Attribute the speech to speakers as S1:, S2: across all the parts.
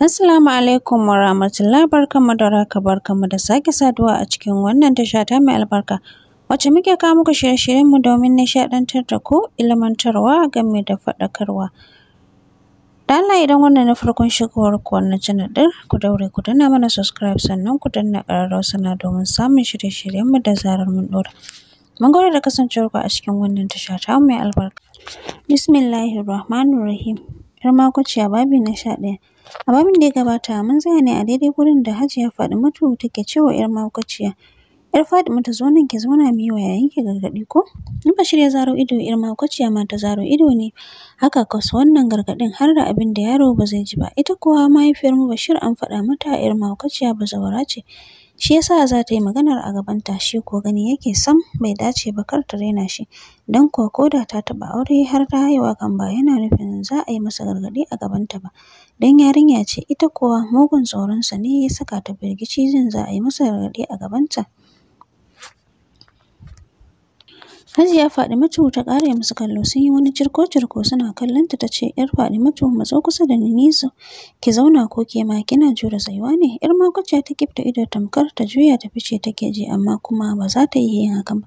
S1: Assalamu alaikum wa rahmatullahi, barkanmu da warhaka, barkanmu da sake saduwa a cikin wannan tasha ta mai albarka wacce muke kawo muku shirye-shiryenmu domin nishaɗantar da ku, ilmantarwa game da faɗakarwa. Da Allah idan wannan ne farkon shigowar ku wannan channel ɗin, ku daure ku danna mana subscribe sannan ku danna ƙararrawar sanarwa domin samun shirye-shiryenmu da zarar mun ɗora. Mun gode da kasancewarku a cikin wannan tasha ta mai albarka. Bismillahirrahmanirrahim. 'Yar makwabciya babi na 11. A babin da ya gabata mun tsaya ne a daidai gurin da Hajiya Fadimatu take cewa 'yar makwabciya, 'yar Fadimatu zo nan ki zauna mu yi wa yayanki gargaɗi ko? Bashir ya zaro ido, 'yar makwabciya ma ta zaro ido ne. Haka kwas wannan gargaɗin har da abin da yaro ba zai ji ba. Ita kuwa mahaifiyar Bashir an faɗa mata 'yar makwabciya bazawara ce. Shi yasa za ta yi maganar a gabanta, shi ko gani yake sam bai dace ba, kar ta raina shi. Don kuwa ko da ta taɓa aure har ta haihu hakan ba yana nufin za a yi masa gargaɗi a gabanta ba. Don yarinya ce, ita kuwa mugun tsoronsa ne ya saka ta firgici jin za a yi masa gargaɗi a gabanta. Hajiya Fadimatu ta ƙare musu kallo, sun yi wani cirko-cirko suna kallonta ta ce, 'yar Fadimatu matso kusa da ni zo ki zauna ko ke ma kina jure tsayuwa ne? 'Yar makwabciya ta kifta ido tamkar ta juya ta fice take ji amma kuma ba za ta iya yin hakan ba.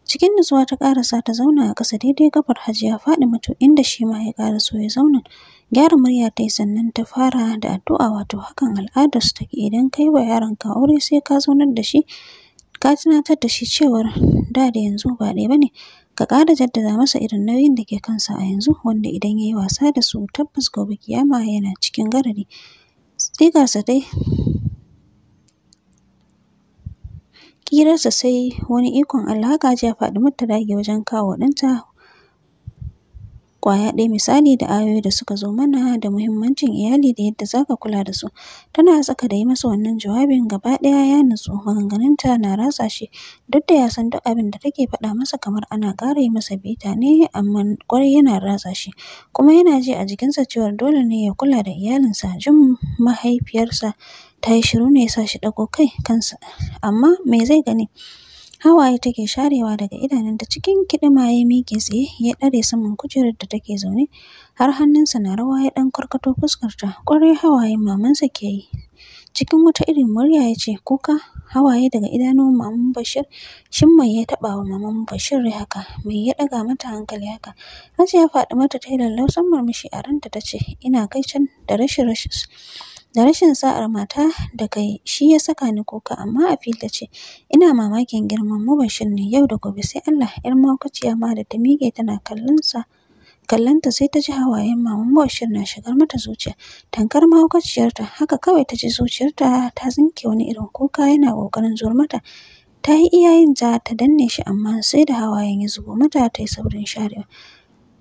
S1: Cikin nutsuwa ta ƙarasa ta zauna a ƙasa daidai kafar Hajiya Fadimatu inda shi ma ya ƙaraso ya zauna. Gyara murya ta yi sannan ta fara da addu'a, wato hakan al'adarsu take, idan kai wa yaronka aure sai ka zaunar da shi ka tunatar da shi cewar da yanzu ba ɗaya ba ne. Ka ƙara jaddada masa irin nauyin da ke kansa a yanzu, wanda idan ya yi wasa da su tabbas gobe kiyama yana cikin garari. Sigarsa dai ƙirarsa sai wani ikon Allah. Haka Hajiya Fadimatu ta dage wajen kawo ɗanta ƙwaya ɗaya misali da ayoyi da suka zo mana da muhimmancin iyali da yadda za ka kula da su. Tana tsaka da yi masa wannan jawabin gaba ɗaya ya nutsu, maganganunta na ratsa shi duk da ya san duk abin da take faɗa masa kamar ana ƙara yi masa bita ne, amma ƙwarai yana ratsa shi kuma yana ji a jikinsa cewar dole ne ya kula da iyalinsa. Jin mahaifiyarsa ta yi shiru ne ya sa shi ɗago kai kansa, amma me zai gani? Hawaye take sharewa daga idanunta. Cikin kiɗima ya miƙe tsaye ya ɗare saman kujerar da take zaune, har hannunsa na rawa ya ɗan karkato fuskarta. Ƙwarai hawayen mamansa ke yi. Cikin wata irin murya ya ce, kuka? Hawaye daga idanun maman Bashir? Shin mai ya taɓa wa maman Bashir haka? Mai ya ɗaga mata hankali haka? Hajiya Fadimatu ta yi lallausan murmushi a ranta ta ce, ina kai can da rashin sa'ar mata da kai shi ya saka ni kuka, amma a fili ta ce, ina mamakin girman Bashir ne yau da gobe sai Allah. 'Yar makwabciya ma da ta miƙe tana kallonta sai ta ji hawayen maman Bashir na shigar mata zuciya tankar mahaukaciyarta. Haka kawai ta ji zuciyarta ta tsinke wani irin kuka yana ƙoƙarin zuwar mata. Ta yi iyayenta ta danne shi amma sai da hawayen ya zubo mata ta yi saurin sharewa.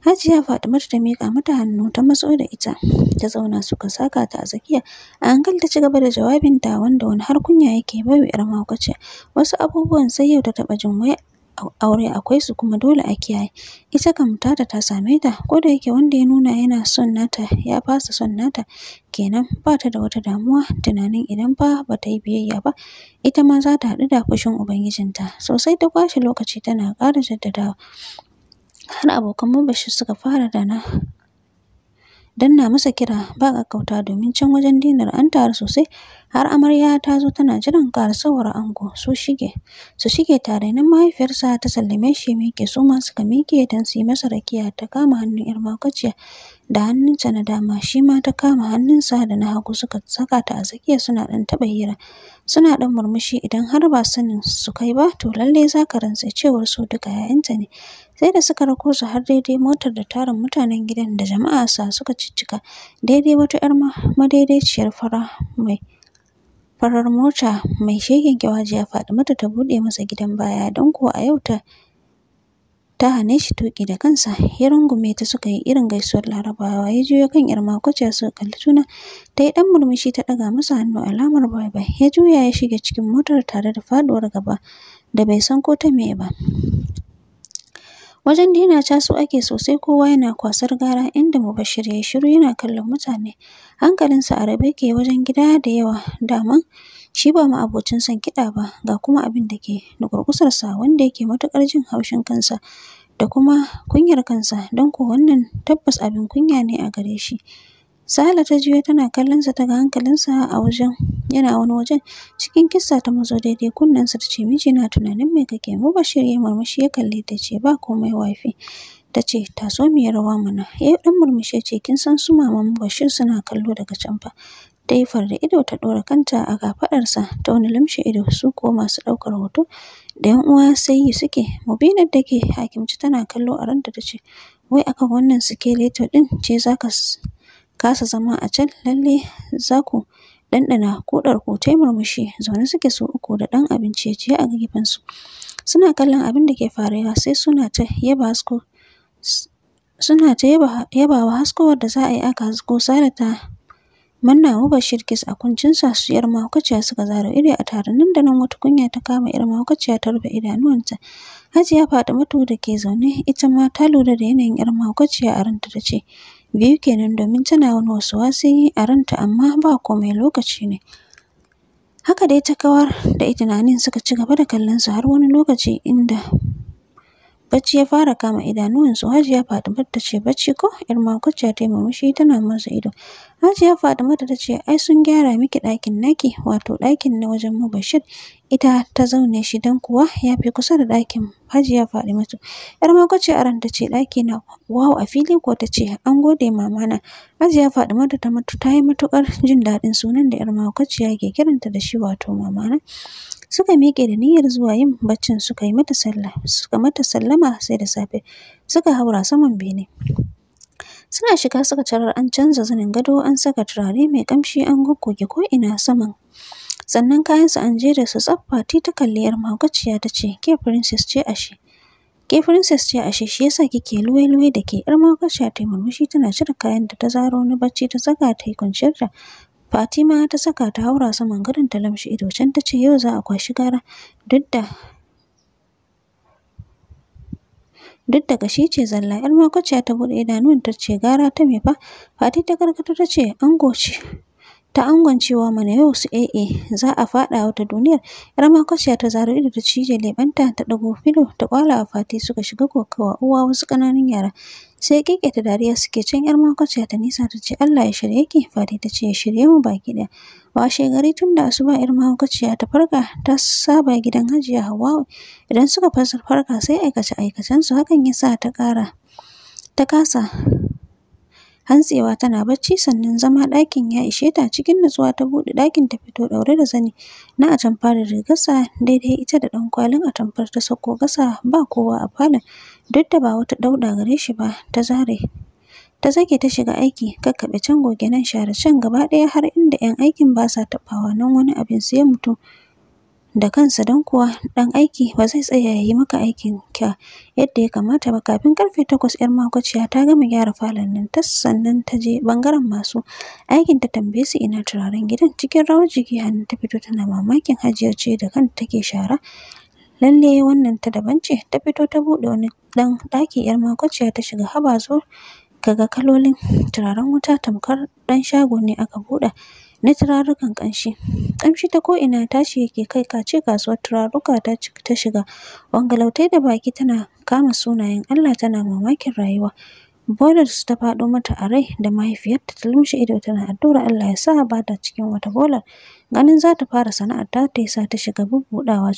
S1: Hajiya Fadimatu ta miƙa mata hannu ta matso da ita ta zauna suka saka ta a tsakiya. A hankali ta ci gaba da jawabinta wanda wani har kunya yake bai wa 'yar makwabciya. Wasu abubuwan sai yau ta taɓa jin wai aure akwai su kuma dole a kiyaye. Ita kam ta same ta, ko da yake wanda ya nuna yana son nata ya fasa son nata kenan, ba ta da wata damuwa tunanin idan fa ba ta yi biyayya ba ita ma za ta haɗu da fushin ubangijinta. Sosai ta kwashe lokaci tana ƙara jaddadawa har abokan Bashir suka fara danna masa kira ba ƙaƙƙautawa domin can wajen dinar an taru sosai, har amarya ta zo tana jiran ƙarasowar ango su shige tare. Nan mahaifiyarsa ta sallame shi ya miƙe, su ma suka miƙe don su yi masa rakiya. Ta kama hannun 'yar makwabciya da hannunta na dama, shi ma ta kama hannunsa da na hagu suka saka ta a tsakiya suna ɗan taɓa hira suna ɗan murmushi. Idan har ba sanin su kai ba to lallai za ka rantse cewar su duka 'ya'yanta ne. Sai da suka rako su har daidai motar da tarin mutanen gidan da jama'a suka ciccika daidai wata 'yar madaidaiciyar farar mota mai shegen kyau. Hajiya Fadimatu ta buɗe masa gidan baya don kuwa a yau ta hane shi tuƙi da kansa. Ya rungume ta suka yi irin gaisuwar Larabawa. Ya juyo kan 'yar makwabciya suka kalli juna. Ta yi ɗan murmushi ta ɗaga masa hannu alamar bye-bye. Ya juya ya shige cikin motar tare da faɗuwar gaba da bai san ko ta meye ba. Wajen dina casu ake sosai, kowa yana kwasar gara inda Bashir ya yi shiru yana kallon mutane. Hankalinsa a rabe ke wajen gida da yawa. Daman shi ba ma'abocin son kiɗa ba, ga kuma abin da ke nukurkusarsa wanda yake matuƙar jin haushin kansa da kuma kunyar kansa, don ko wannan tabbas abin kunya ne a gare shi. Sala ta juyo tana kallonsa ta ga hankalinsa a wajen yana wani wajen. Cikin kissa ta mazo daidai kunnensa ta ce miji na tunanin me kake. Mubashir ya murmushi ya kalle ta ce ba komai wifi. Ta ce taso mu yi rawa mana. Ya yi ɗan murmushi ya ce kin san su maman Mubashir suna kallo daga can fa. Ta yi farda ido ta ɗora kanta a kafaɗarsa ta wani lumshe ido su ko masu ɗaukar hoto da ‘yan uwa sai yi suke. Mubinar da ke hakimci tana kallo a ranta ta ce wai akan wannan skeleton ɗin ce za ka kasa zama a can lalle za ku ɗanɗana kuɗar ku. Ta yi murmushi zaune suke su uku da ɗan abin ciye-ciye a gefensu. Suna kallon abin da ke faruwa sai suna ta yabawa haskowar da za a yi aka hasko. Sale ta manna Mubashir kiss a kuncinsa su ‘yar mahaukaciya suka zaro ido a tare. Nan da nan wata kunya ta kama ‘yar mahaukaciya ta rufe idanuwanta. Hajiya Fatimatu da ke zaune ita ma ta lura da yanayin ‘yar mahaukaciya a ranta ta ce biyu kenan domin tana wani waswasi a ranta amma ba komai lokaci ne. Haka dai ta kawar da tunanin suka ci gaba da kallonsu har wani lokaci inda bacci ya fara kama idanuwansu. Hajiya Fatimatu ta ce bacci ko? ‘Yar mahaukaciya ta yi murmushi tana murza ido. Hajiya Fatimatu ta ce ai sun gyara miki ɗakin naki wato ɗakin na wajen Mubashir. Ita ta zaune shi don kuwa ya fi kusa da ɗakin Hajiya Fatimatu. ‘Yar mahaukaciya a ranta ce ɗaki na wow a fili ko ta ce an gode mamana. Hajiya Fatimatu ta yi matuƙar jin daɗin sunan da ‘yar mahaukaciya ke kiranta da shi wato mamana. Suka miƙe da niyyar zuwa yin baccin suka mata sallama sai da safe suka haura saman bene. Suna shiga suka tarar an canza zanin gado an saka turare mai ƙamshi an goggoge ko'ina saman. Sannan kayansu an jera su tsaf. Fati ta kalli ‘yar mahaukaciya ta ce ke princess ce ashe. Ke princess ce ashe shi yasa kike luwai-luwai da ke. ‘Yar mahaukaciya ta yi murmushi tana cire kayan da ta zaro na bacci ta saka ta yi kwanciyarta. Fatima ta saka ta haura saman gadon ta lamshe ido can ta ce yau za a kwashi gara duk da gashi ce zalla. ‘Yar mahaukaciya ta buɗe idanuwan ta ce gara ta me fa? Fati ta karkato ta ce ango ce. Ta angon cewa mana yau su za a faɗa wata duniyar. ‘Yar mahaukaciya ta zaro ido ta cije leɓenta ta ɗago filo ta ƙwala a Fati suka shiga kokawa uwa wasu ƙananan yara. Sai ƙeƙeta dariya suke can. ‘Yar mahaukaciya ta nisa ta ce Allah ya shirye ki. Fati ta ce ya shirye mu baki ɗaya. Washe gari tun da asuba ‘yar mahaukaciya ta farka ta saba gidan Hajiya Hauwa'u. Idan suka farka sai aikace-aikacensu hakan ya sa ta kasa hantsewa tana bacci sannan zama ɗakin ya ishe ta. Cikin nutsuwa ta buɗe ɗakin ta fito ɗaure da zani na atamfa da rigarsa daidai ita da ɗan kwalin atamfar ta sauko ƙasa ba kowa a falon duk da ba wata dauɗa gare shi ba. Ta zage ta shiga aiki kakkaɓe can goge nan share can gaba ɗaya har inda ‘yan aikin ba sa taɓawa nan wani abin sai mutum da kansa don kuwa ɗan aiki ba zai tsaya ya yi maka aikin ka yadda ya kamata ba. Kafin ƙarfe 8 ‘yar mahaukaciya ta gama gyara falon nan tas sannan ta je ɓangaren masu aikin ta tambaye su ina turaren gidan. Cikin rawar jiki Hannu ta fito tana mamakin Hajiya ce da kanta take shara. Lalle wannan ta daban ce. Ta fito ta buɗe wani ɗan ɗaki ‘yar mahaukaciya ta shiga haba zo kaga kalolin turaren wuta tamkar ɗan shago ne aka buɗe na turarukan ƙamshi ta ko'ina tashi yake kai kace kasuwar turaruka ta shiga wangalautai da baki tana kama sunayen Allah tana mamakin rayuwa. Bolar su ta faɗo mata a rai da mahaifiyarta ta lumshe ido tana addu'ar Allah ya sa ba ta cikin wata bolar. Ganin za ta fara sana'ar ta yasa ta shiga bubbuɗawa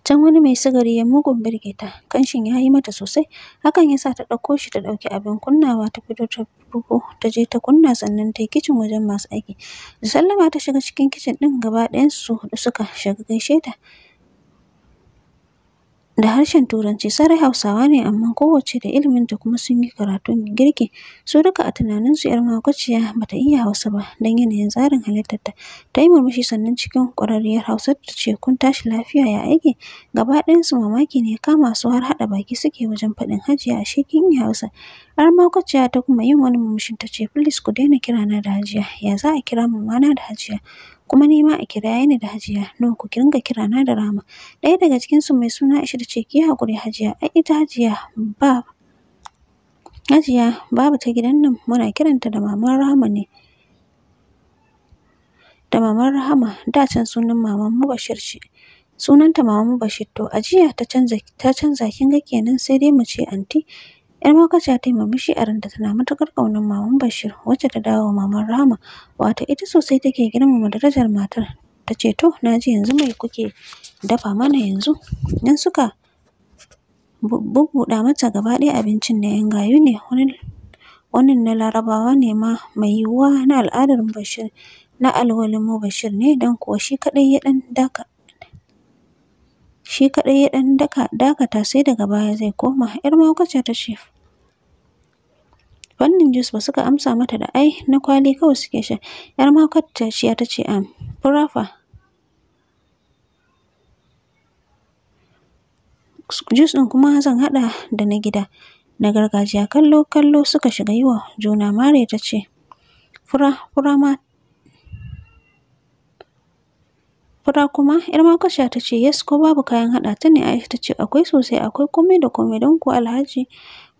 S1: can wani mai sigari ya mugun birge ta. Ƙanshin ya yi mata sosai hakan ya sa ta ɗauko shi ta ɗauki abin kunnawa ta fito ta rugo ta je ta kunna sannan ta yi kicin wajen masu aiki. Da sallama ta shiga cikin kicin ɗin gaba ɗayansu huɗu suka shiga gaishe ta da harshen Turanci. Sarai Hausawa ne amma kowacce da iliminta kuma sun yi karatun girki. Su duka a tunaninsu ‘yar mahaukaciya ba ta iya Hausa ba don yanayin tsarin halittarta. Ta yi murmushi sannan cikin ƙwararriyar Hausa ta ce kun tashi lafiya ya aiki? Gaba ɗayansu mamaki ne ya kama su har haɗa baki suke wajen faɗin Hajiya ashe kin iya Hausa. ‘Yar mahaukaciya ta kuma yin wani murmushin ta ce please ku daina kirana da Hajiya. Ya za a kira mamana da Hajiya? Kuma ni ma a kiraye ni da Hajiya. No ku dinga kirana da Rahama. Ɗaya daga cikinsu mai suna Aisha ta ce ki yi haƙuri Hajiya. Ai ita Hajiya babu ta gidan nan muna kiranta da Maman Rahama ne. Da Maman Rahama da can sunan Maman Mubashir ce. Sunanta Maman Mubashir to a jiya ta canza kin ga kenan sai dai mu ce anti. 'Yar mahaukaciya ta yi murmushi a ranta tana matuƙar ƙaunar maman Bashir wacce ta dawo wa maman Rahama, wato ita sosai take girmama darajar matar. Ta ce to na ji yanzu mai kuke dafa mana yanzu? Nan suka bubbuɗa mata gaba ɗaya abincin na 'yan gayu ne, wani na Larabawa ne ma mai yiwuwa na al'adar Bashir na alwalin Bashir ne don kuwa shi kaɗai ya ɗan dakata sai daga baya zai koma. 'Yar mahaukaciya ta ce fannin jus ba suka amsa mata da ai na kwali kawai suke sha. 'Yar mahaukaciya ta ce fura fa? Jus ɗin kuma zan haɗa da na gida na gargajiya. Kallo suka shiga yi wa juna. Mare ta ce fura kuma? 'Yar mahaukaciya ta ce yes, ko babu kayan haɗa ta ne? Aisha ta ce akwai sosai, akwai komai da komai don kuwa Alhaji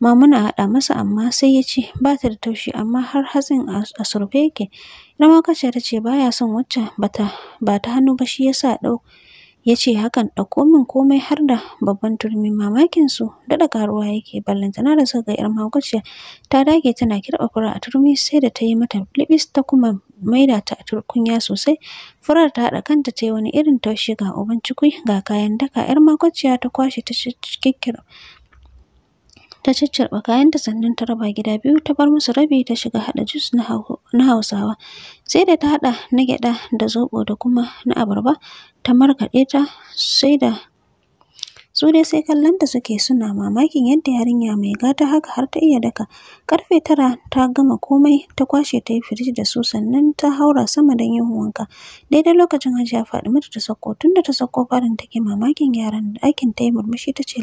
S1: ma muna haɗa masa amma sai ya ce ba ta da taushi amma har hatsin a surfe yake. 'Yar mahaukaciya ta ce ba ya son wacce ba ta hannu ba shi ya sa ya ce hakan. Ɗauko min komai har da babban turmi. Mamakin su daɗa ƙaruwa yake, ballantana da suka ga 'yar mahaukaciya ta dage tana kirɓa fura a turmi sai da ta yi mata libis ta kuma maida ta a tukunya sosai. Furar ta haɗa kanta ta yi wani irin taushi ga uban cikui ga kayan daka. 'Yar mahaukaciya ta kwashe ta ciccirɓa kayanta sannan ta raba gida biyu ta bar musu rabi ta shiga haɗa jus na Hausawa. Sai da ta haɗa na gyaɗa da zoɓo da kuma na abarba ta markaɗe ta su dai sai kallonta suke suna mamakin yadda yarinya mai gata haka har ta iya daka. Karfe 9 ta gama komai ta kwashe ta yi firij da su sannan ta haura sama don yin wanka. Daidai lokacin Hajiya Faɗimatu ta sauko. Tunda ta sauko farin take mamakin gyaran ɗakin ta yi murmushi ta ce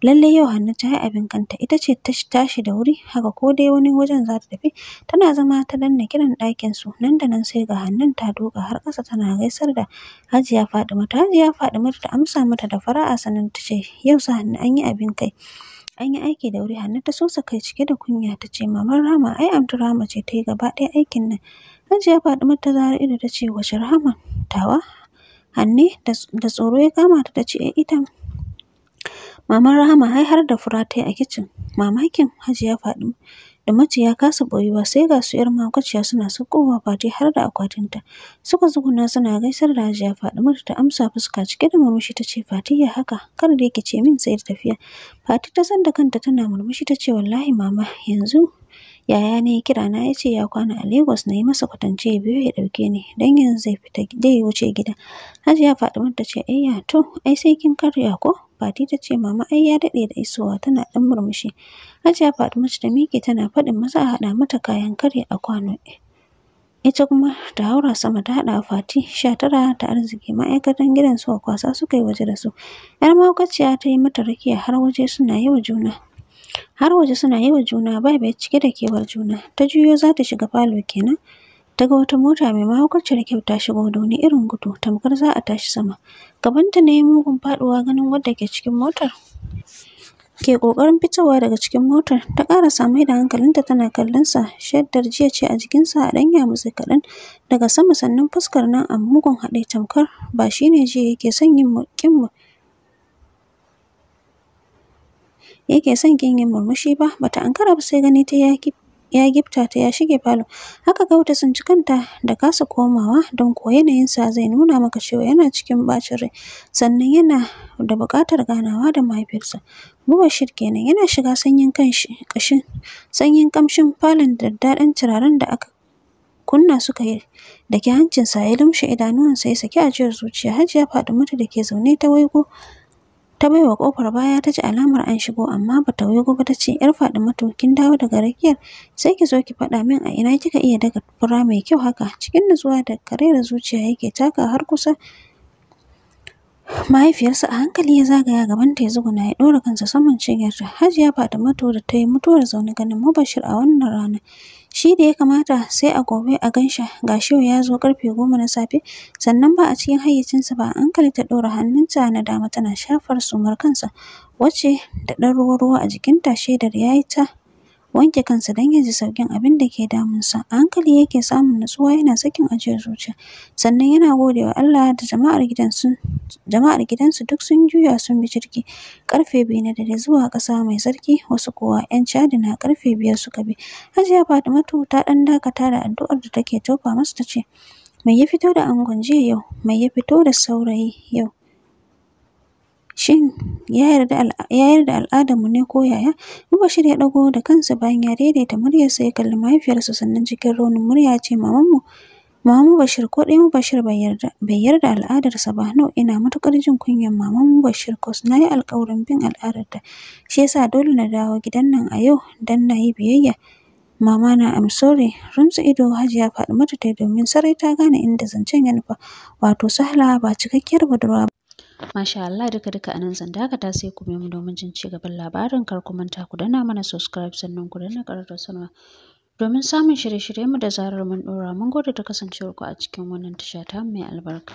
S1: lalle yau Hannu ta yi abin kanta, ita ce ta tashi da wuri haka ko dai wani wajen za ta tafi. Tana zama ta danna kiran ɗakin su, nan da nan sai ga Hannun ta duka har ƙasa tana gaisar da Hajiya Faɗimatu. Hajiya Faɗimatu ta amsa mata da fara'a sannan ta ce yau su Hannu an yi abin kai, an yi aiki da wuri. Hannu ta sosa kai cike da kunya ta ce maman Rahama ai Anti Rahama ce ta yi gaba ɗaya aikin nan. Hajiya Faɗimatu ta zaro ido ta ce wace Rahama tawa? Hanne da tsoro ya kama ta ce ita maman Rahama ai har da fura ta yi a kicin. Mamakin Hajiya Faɗimatu ya kasa ɓoyuwa sai ga su 'yar mahaukaciya suna saukowa Fati har da akwatinta. Suka tsuguna suna gaisar da Hajiya Faɗimatu ta amsa fuska cike da murmushi ta ce Fati ya haka kar dai ki ce min sai da tafiya. Fati ta san da kanta tana murmushi ta ce wallahi mama yanzu yaya ne ya kira na ya ce ya kwana a Lagos na yi masa kwatance ya biyo ya ɗauke ni don yanzu zai wuce gida. Hajiya Faɗimatu ta ce ayya to ai sai kin karya ko? Fati ta ce mama ai ya daɗe da isowa tana ɗan murmushi. Hajiya Faɗimatu ta miƙe tana faɗin maza a haɗa mata kayan karya a kwano. Ita kuma ta haura sama ta haɗa Fati 19 ta arziki. Ma'aikatan gidan suka kwasa suka yi waje da su. 'Yar mahaukaciya ta yi mata rakiya har waje suna yi wa juna bai cike da kewar juna. Ta juyo za ta shiga falo kenan. Ta ga wata mota mai mahaukaciyar kyau ta shigo da wani irin gudu tamkar za a tashi sama. Gabanta ne mugun faɗuwa ganin wadda ke cikin motar ke ƙoƙarin fitowa daga cikin motar. Ta ƙarasa mai da hankalinta tana kallon sa. Shaddar jiya ce a jikinsa a ɗan yamutse kaɗan daga sama sannan fuskar nan a mugun haɗe tamkar ba shi ne jiya yake son kin yin murmushi ba. Bata ankara ba sai gani ta ya gifta ta ya shige falo. Haka kawai ta tsinci kanta da kasa komawa don kuwa yanayinsa zai nuna maka cewa yana cikin ɓacin rai sannan yana da buƙatar ganawa da mahaifiyarsa. Mubashir kenan yana shiga sanyin ƙamshin falon da daddaɗan turaren da aka kunna suka yi da ke hancinsa ya lumshe idanuwansa ya saki ajiyar zuciya. Hajiya Faɗimatu da ke zaune ta baiwa ƙofar baya ta ji alamar an shigo amma bata waigo ba ta ce 'yar Faɗimatu kin dawo daga rakiyar sai ki zo ki faɗa min a ina kika iya daga fura mai kyau haka. Cikin nutsuwa da karayar zuciya yake taka har kusa mahaifiyarsa a hankali ya zagaya gabanta ya tsuguna ya ɗora kansa saman cinyarta. Hajiya Faɗimatu da ta yi mutuwar zaune ganin Mubashir a wannan rana. Shi da ya kamata sai a gobe a gashi yau ya zo karfe 10 na safe sannan ba a cikin hayyacinsa ba. A hankali ta ɗora hannunta na dama tana shafar sumar kansa wacce da ɗan ruwa-ruwa a jikinta shaidar ya yi ta wanke kansa don ya ji sauƙin abin da ke damunsa. A hankali yake samun nutsuwa yana sakin ajiyar zuciya. Sannan yana gode wa Allah da jama'ar gidansu duk sun juya sun bi jirgi. Ƙarfe 2 na dare zuwa ƙasa mai tsarki, wasu kuwa 'yan Chadi na ƙarfe 5 suka bi. Hajiya Fatimatu ta ɗan dakata da addu'ar da take tofa masa ta ce, mai ya fito da angon jiya yau? Mai ya fito da saurayi yau? Shin ya yarda al'adarmu ne ko yaya? Mubashir ya ɗago da kansa bayan ya daidaita muryarsa ya kalli mahaifiyarsa sannan cikin raunin murya ya ce, Mama Mubashir ko ɗaya Mubashir bai yarda al'adarsa ba. No, ina matuƙar jin kunyar Mama Mubashir cause na yi alƙawarin bin al'adarta. Shi yasa dole na dawo gidan nan a yau don na yi biyayya. Mama na I'm sorry. Rumtsa ido Hajiya Fatimatu ta yi domin sarai ta gane inda zancen ya nufa. Wato Sahla ba cikakkiyar budurwa ba. Masha Allah, duka anan zan dakata, sai ku biyo mu domin jin ci gaban labarin. Kar ku manta ku danna mana subscribe sannan ku danna ƙararrawar sanarwa domin samun shirye-shiryenmu da zarar mun ɗora. Mun gode da kasancewarku a cikin wannan tasha ta mai albarka.